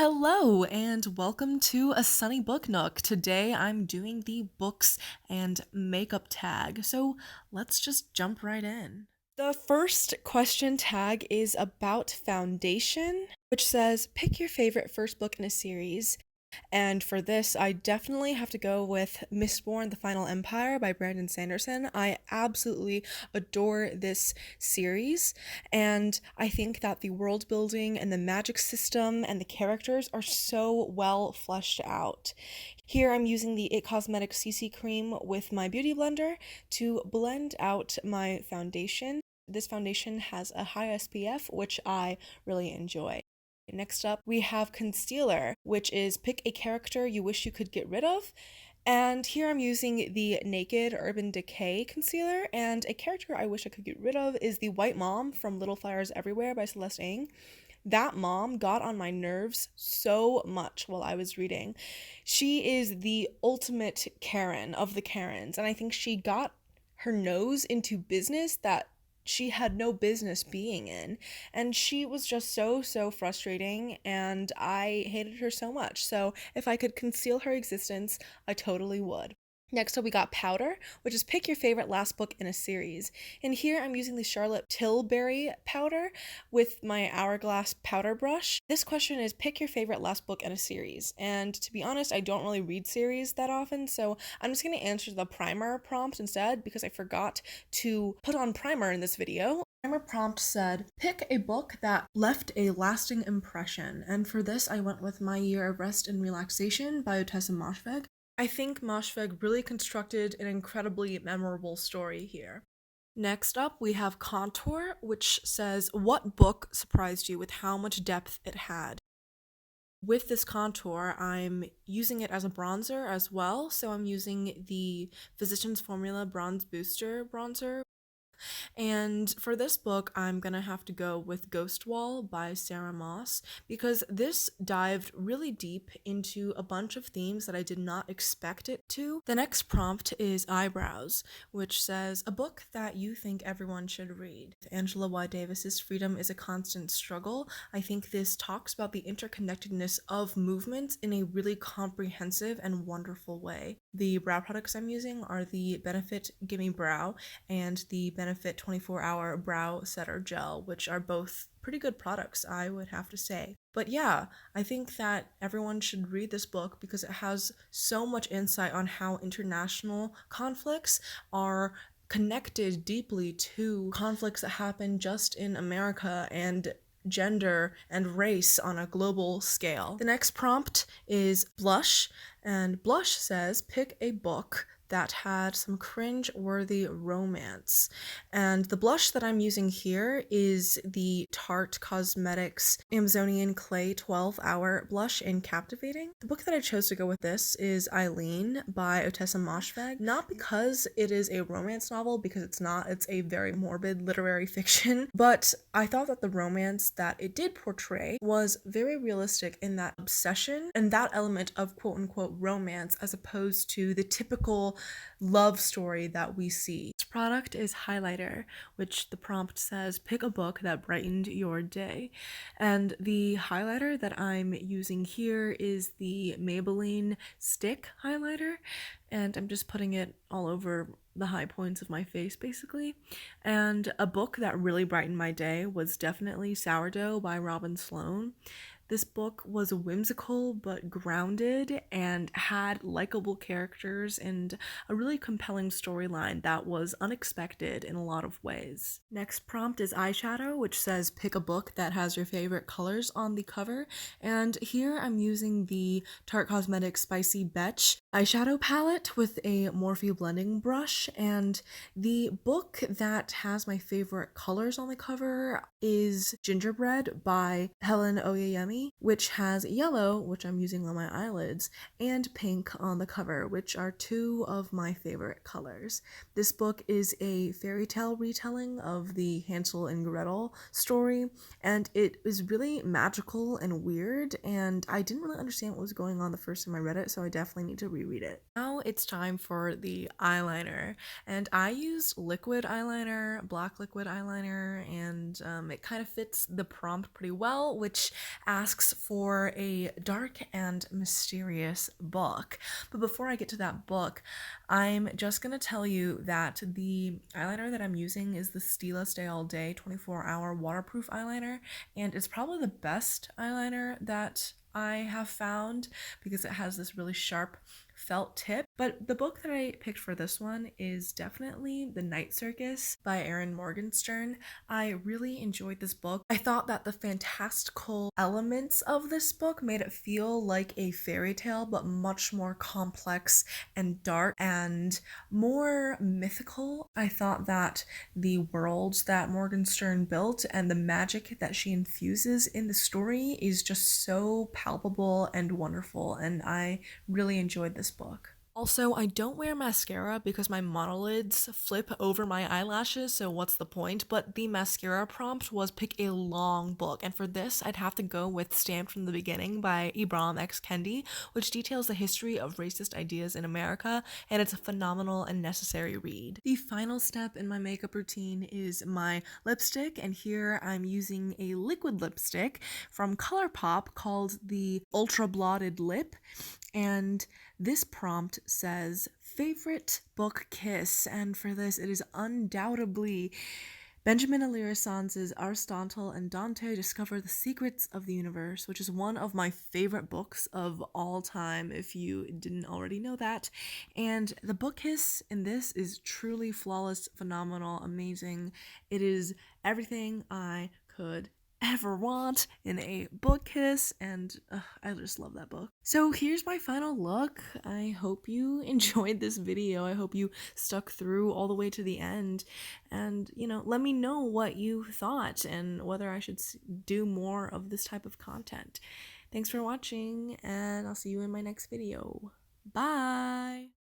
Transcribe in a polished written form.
Hello and welcome to a sunny book nook. Today I'm doing the books and makeup tag, so let's just jump right in. The first question tag is about foundation, which says pick your favorite first book in a series. And for this, I definitely have to go with Mistborn: The Final Empire by Brandon Sanderson. I absolutely adore this series, and I think that the world building and the magic system and the characters are so well fleshed out. Here I'm using the It Cosmetics CC cream with my beauty blender to blend out my foundation. This foundation has a high SPF, which I really enjoy. Next up, we have concealer, which is pick a character you wish you could get rid of. And here I'm using the Naked Urban Decay concealer, and a character I wish I could get rid of is the White Mom from Little Fires Everywhere by Celeste Ng. That mom got on my nerves so much while I was reading. She is the ultimate Karen of the Karens, and I think she got her nose into business that she had no business being in, and she was just so frustrating, and I hated her so much. So if I could conceal her existence, I totally would. Next up, we got powder, which is pick your favorite last book in a series. And here I'm using the Charlotte Tilbury powder with my Hourglass powder brush. This question is pick your favorite last book in a series. And to be honest, I don't really read series that often, so I'm just going to answer the primer prompt instead because I forgot to put on primer in this video. Primer prompt said, pick a book that left a lasting impression. And for this, I went with My Year of Rest and Relaxation by Ottessa Moshfegh. I think Moshfegh really constructed an incredibly memorable story here. Next up, we have Contour, which says, what book surprised you with how much depth it had? With this contour, I'm using it as a bronzer as well, so I'm using the Physicians Formula Bronze Booster bronzer. And for this book, I'm gonna have to go with Ghost Wall by Sarah Moss because this dived really deep into a bunch of themes that I did not expect it to. The next prompt is Eyebrows, which says, a book that you think everyone should read. Angela Y. Davis's Freedom is a Constant Struggle. I think this talks about the interconnectedness of movements in a really comprehensive and wonderful way. The brow products I'm using are the Benefit Gimme Brow and the Benefit 24-Hour Brow Setter Gel, which are both pretty good products, I would have to say. But yeah, I think that everyone should read this book because it has so much insight on how international conflicts are connected deeply to conflicts that happen just in America and gender and race on a global scale. The next prompt is Blush, and Blush says pick a book that had some cringe-worthy romance. And the blush that I'm using here is the Tarte Cosmetics Amazonian Clay 12-Hour Blush in Captivating. The book that I chose to go with this is Eileen by Ottessa Moshfegh, not because it is a romance novel, because it's not, it's a very morbid literary fiction, but I thought that the romance that it did portray was very realistic in that obsession and that element of quote-unquote romance as opposed to the typical love story that we see. This product is highlighter, which the prompt says pick a book that brightened your day. And the highlighter that I'm using here is the Maybelline stick highlighter, and I'm just putting it all over the high points of my face basically. And a book that really brightened my day was definitely Sourdough by Robin Sloan. This book was whimsical but grounded and had likable characters and a really compelling storyline that was unexpected in a lot of ways. Next prompt is Eyeshadow, which says pick a book that has your favorite colors on the cover, and here I'm using the Tarte Cosmetics Spicy Betch eyeshadow palette with a Morphe blending brush, and the book that has my favorite colors on the cover is Gingerbread by Helen Oyeyemi, which has yellow, which I'm using on my eyelids, and pink on the cover, which are two of my favorite colors. This book is a fairy tale retelling of the Hansel and Gretel story, and it is really magical and weird, and I didn't really understand what was going on the first time I read it, so I definitely need to reread it. Now it's time for the eyeliner, and I used liquid eyeliner, black liquid eyeliner, and it kind of fits the prompt pretty well, which asks asks for a dark and mysterious book. But before I get to that book, I'm just gonna tell you that the eyeliner that I'm using is the Stila Stay All Day 24-hour waterproof eyeliner, and it's probably the best eyeliner that I have found because it has this really sharp felt tip. But the book that I picked for this one is definitely The Night Circus by Erin Morgenstern. I really enjoyed this book. I thought that the fantastical elements of this book made it feel like a fairy tale, but much more complex and dark and more mythical. I thought that the worlds that Morgenstern built and the magic that she infuses in the story is just so palpable and wonderful, and I really enjoyed this book. Also, I don't wear mascara because my monolids flip over my eyelashes, so what's the point? But the mascara prompt was pick a long book, and for this, I'd have to go with Stamped from the Beginning by Ibram X. Kendi, which details the history of racist ideas in America, and it's a phenomenal and necessary read. The final step in my makeup routine is my lipstick, and here I'm using a liquid lipstick from ColourPop called the Ultra Blotted Lip, and this prompt says, favorite book kiss, and for this it is undoubtedly Benjamin Alire-Sanz's Aristotle and Dante Discover the Secrets of the Universe, which is one of my favorite books of all time, if you didn't already know that. And the book kiss in this is truly flawless, phenomenal, amazing. It is everything I could ever want in a book kiss, and I just love that book. So here's my final look. I hope you enjoyed this video. I hope you stuck through all the way to the end, and let me know what you thought and whether I should do more of this type of content. Thanks for watching, and I'll see you in my next video. Bye!